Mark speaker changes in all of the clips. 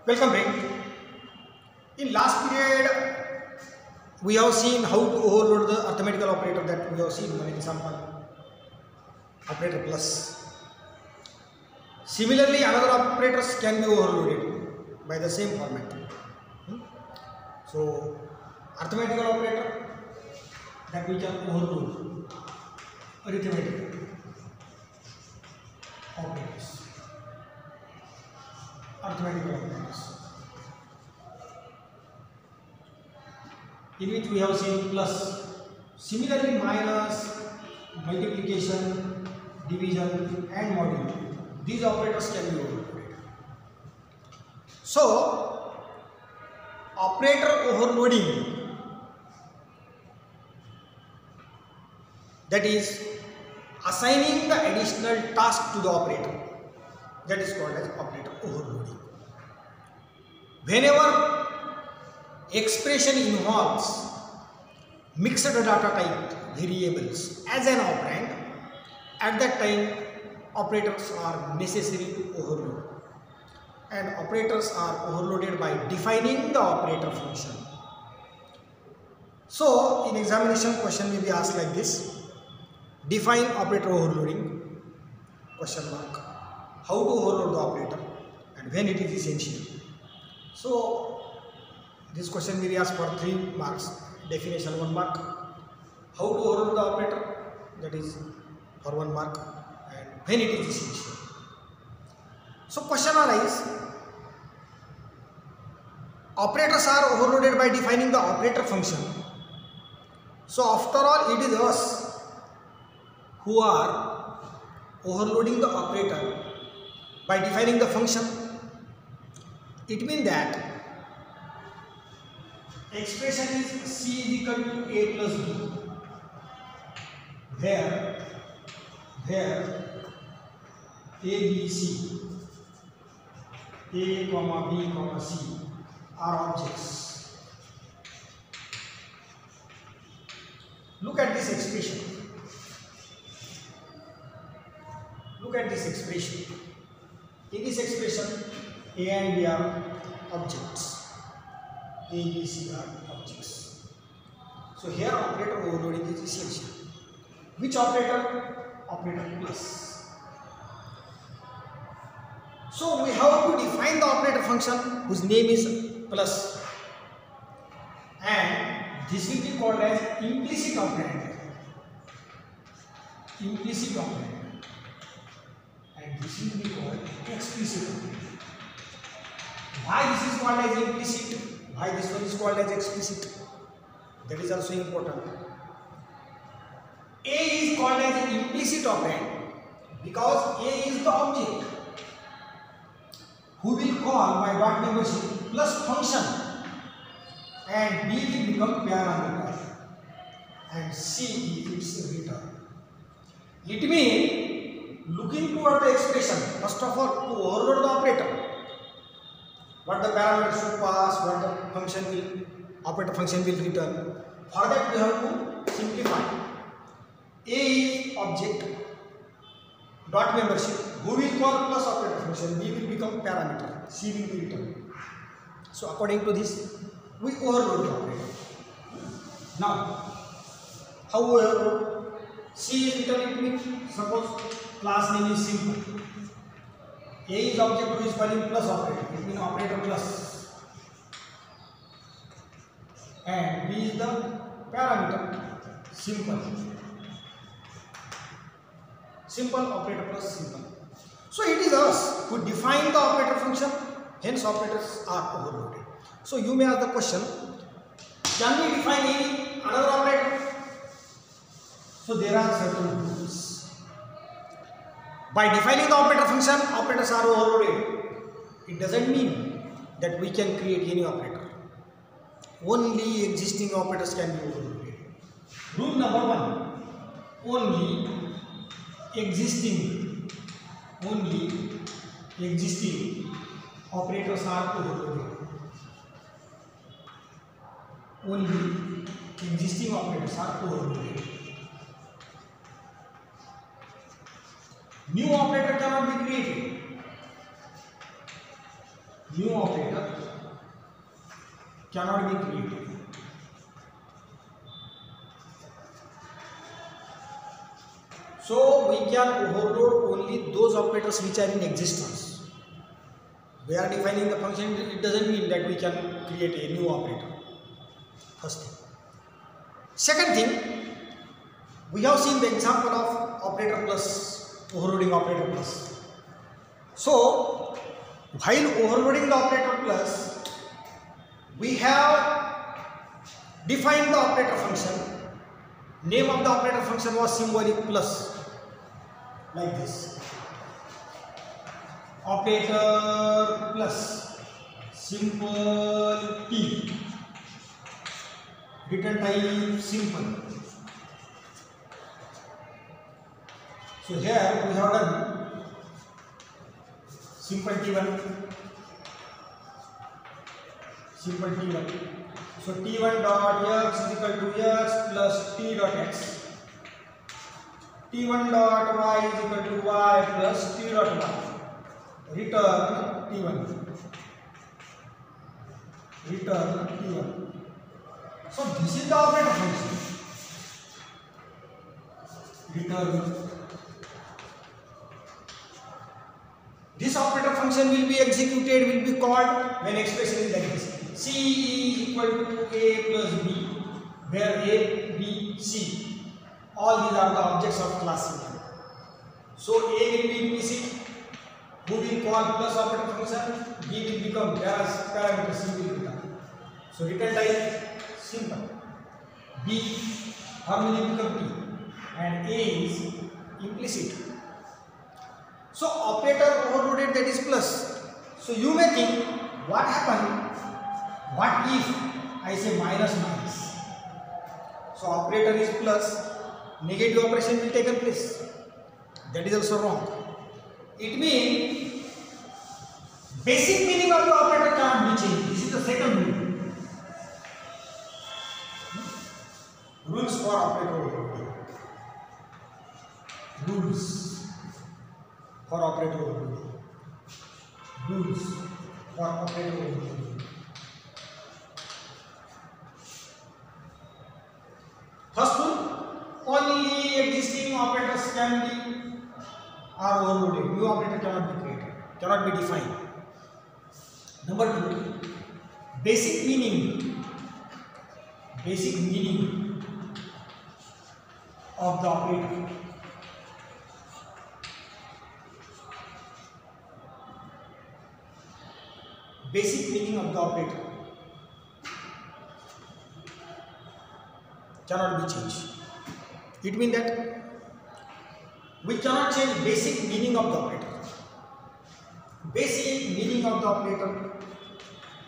Speaker 1: Welcome back. In last period, we have seen how to overload the arithmetical operator that we have seen one example, operator plus. Similarly, another operators can be overloaded by the same format. So, arithmetical operator that we can overload, arithmetical operators, arithmetical operators. In which we have seen plus. Similarly, minus, multiplication, division and modulo. These operators can be overloaded. So, operator overloading, that is assigning the additional task to the operator, that is called as operator overloading. Whenever expression involves mixed data type variables as an operand, at that time operators are necessary to overload, and operators are overloaded by defining the operator function. So in examination question will be asked like this: define operator overloading, question mark, how to overload the operator and when it is essential. So this question will be asked for 3 marks. Definition 1 mark, how to overload the operator, that is for 1 mark, and when it is essential. So question arises, operators are overloaded by defining the operator function. So after all, it is us who are overloading the operator by defining the function. It means that expression is C is equal to A plus B, where A, B, C, A, comma, B, comma, C are objects. Look at this expression. Look at this expression. In this expression, A and B are objects. A, B, C are objects. So here operator overloading is essential. Which operator? Operator plus. So we have to define the operator function whose name is plus, and this will be called as implicit operand. Implicit operand. And this will be called explicit operand. Why this is called as implicit? Why this one is called as explicit? That is also important. A is called as an implicit operand because A is the object who will call by dot membership plus function, and B will become parameter, and C is its return. It means, looking toward the expression, first of all to overload the operator, what the parameter should pass, what the function will, operator function will return. For that we have to simplify. A is object, dot membership, who will call plus operator function, B will become parameter, C will be returned. So according to this, we overload the operator. Now, how we overload? C is returned, it means, suppose class name is simple. A is object who is calling plus operator, it means operator plus, and B is the parameter, simple. Simple operator plus simple. So it is us who define the operator function, hence operators are overloaded. So you may ask the question, can we define any another operator? So there are certain rules. By defining the operator function, operators are overloaded. It doesn't mean that we can create any operator. Only existing operators can be overloaded. Rule number 1, only existing operators are overloaded. Only existing operators are overloaded. New operator cannot be created. new operator cannot be created. So we can overload only those operators which are in existence. We are defining the function, it doesn't mean that we can create a new operator. First thing. Second thing, we have seen the example of operator plus, overloading operator plus. So while overloading the operator plus, we have defined the operator function. Name of the operator function was symbolic plus, like this. Operator plus simple T, return type simple. So here we have done simple T1, simple T1. So T1 dot x is equal to x plus T dot x. T1 dot y is equal to y plus T dot y. Return T1. Return T1. So this is the operator function. Return. This operator function will be executed, will be called when expression is like this. C is equal to A plus B, where A, B, C, all these are the objects of class C. So A will be implicit, who will call plus operator function, B will become parameter, C will become. So return type simple, B formally become T, and A is implicit. So operator overloaded, that is plus. So you may think, what happened? What if I say minus minus? So operator is plus, negative operation will take place. That is also wrong. It means basic meaning of the operator cannot be changed. This is the second rule. Rules for operator overloading. Rules for operator overloading. Rules for operator overloading. First rule, only existing operators can be overloaded. New operator cannot be created, cannot be defined. Number two, basic meaning of the operator. Basic meaning of the operator cannot be changed. It means that we cannot change basic meaning of the operator. Basic meaning of the operator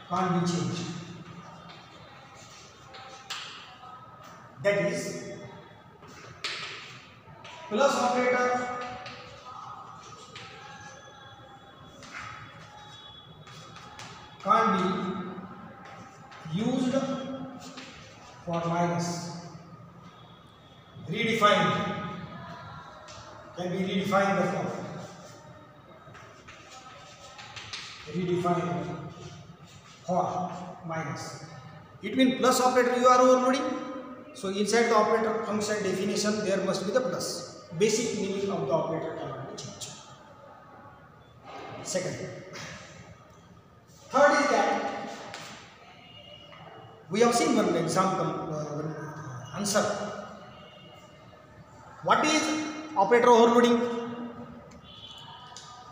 Speaker 1: can't be changed. That is, plus operator can't be used for minus. Redefined, can be redefined the form. Redefined for minus. It means plus operator you are overloading. So inside the operator function definition there must be the plus. Basic meaning of the operator cannot be changed. Second. Third is that we have seen one example, one answer. What is operator overloading?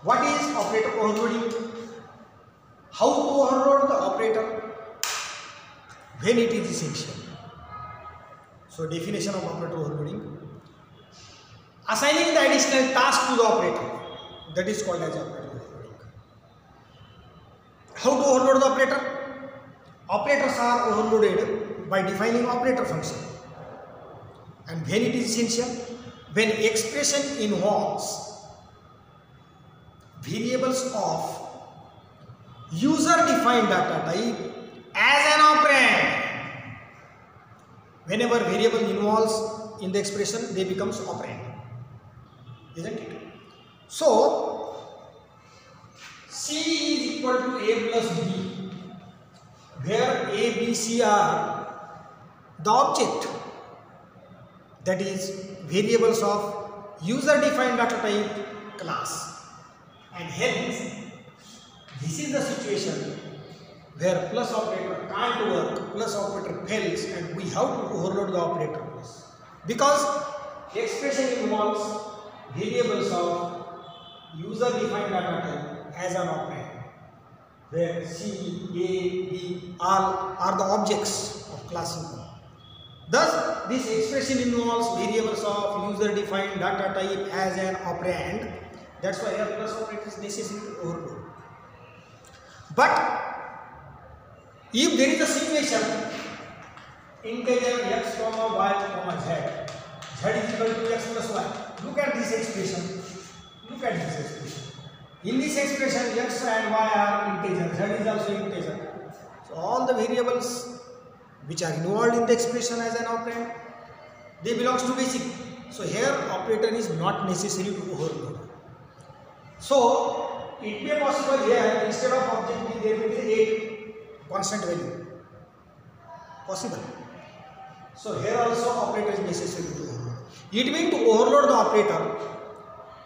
Speaker 1: What is operator overloading? How to overload the operator? When it is essential. So definition of operator overloading. Assigning the additional task to the operator. That is called as operator overloading. How to overload the operator? Operators are overloaded by defining operator function. And when it is essential? When expression involves variables of user defined data type as an operand. Whenever variable involves in the expression, they becomes operand, isn't it? So C is equal to A plus B, where A, B, C are the object, that is variables of user defined data type class, and hence this is the situation where plus operator can't work, plus operator fails, and we have to overload the operator plus, because the expression involves variables of user defined data type as an operand, where C, A, B all are the objects of class input. Thus, this expression involves variables of user defined data type as an operand. That's why here plus operator is necessary to overload. But if there is a situation integer x comma y comma z, z is equal to x plus y. Look at this expression. Look at this expression. In this expression, x and y are integer, z is also integer. So all the variables which are involved in the expression as an operand, they belongs to basic. So here operator is not necessary to overload. So it may be possible here instead of object B there will be a constant value. Possible. So here also operator is necessary to overload. It means to overload the operator,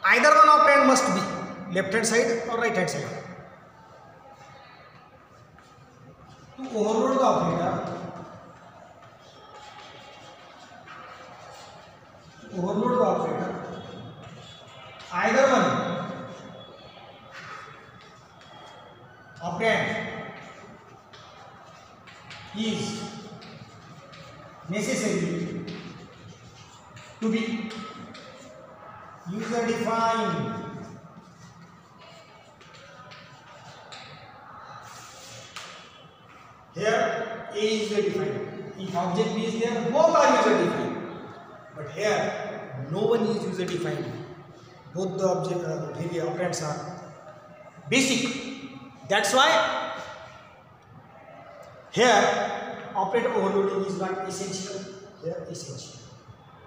Speaker 1: either one operand must be left hand side or right hand side. To overload the operator, either one operand is necessary to be user defined. Here A is user defined. If object B is there, both are user defined. But here no one is user defined. Both the object operands are basic. That's why here operator overloading is not essential. Here essential.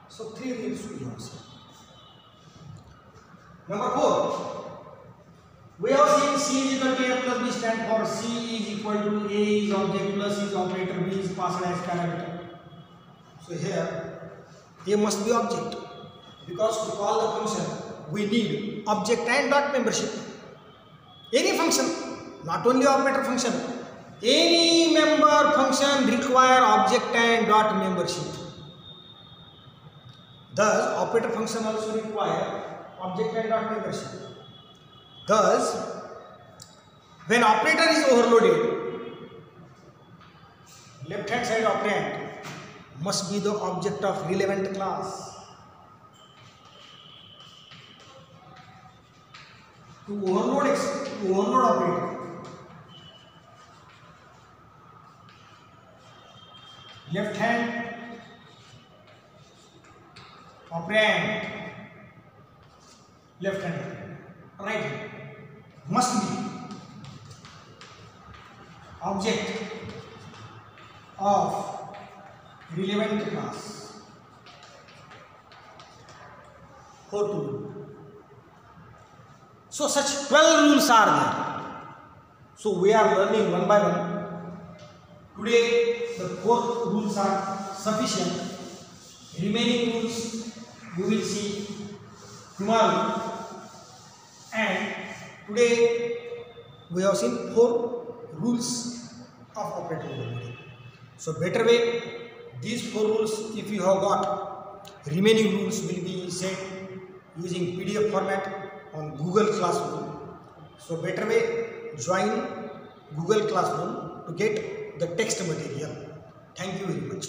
Speaker 1: So three rules we have seen. Number 4, we have seen C is equal to A plus B stand for C is equal to A is object plus is operator, B is passed as parameter. So here A must be object, because to call the function we need object and dot membership. Any function, not only operator function, any member function require object and dot membership. Thus operator function also require object and dot membership. Thus when operator is overloaded, left hand side operand must be the object of relevant class. To overload operator, left hand operand, left hand, right hand must be object of relevant class. 4 rule. So such 12 rules are there. So we are learning one by one. Today the 4 rules are sufficient. Remaining rules you will see tomorrow. And today we have seen 4 rules of operator overloading. So better way, these 4 rules if you have got, remaining rules will be sent using PDF format on Google Classroom. So better way, join Google Classroom to get the text material. Thank you very much.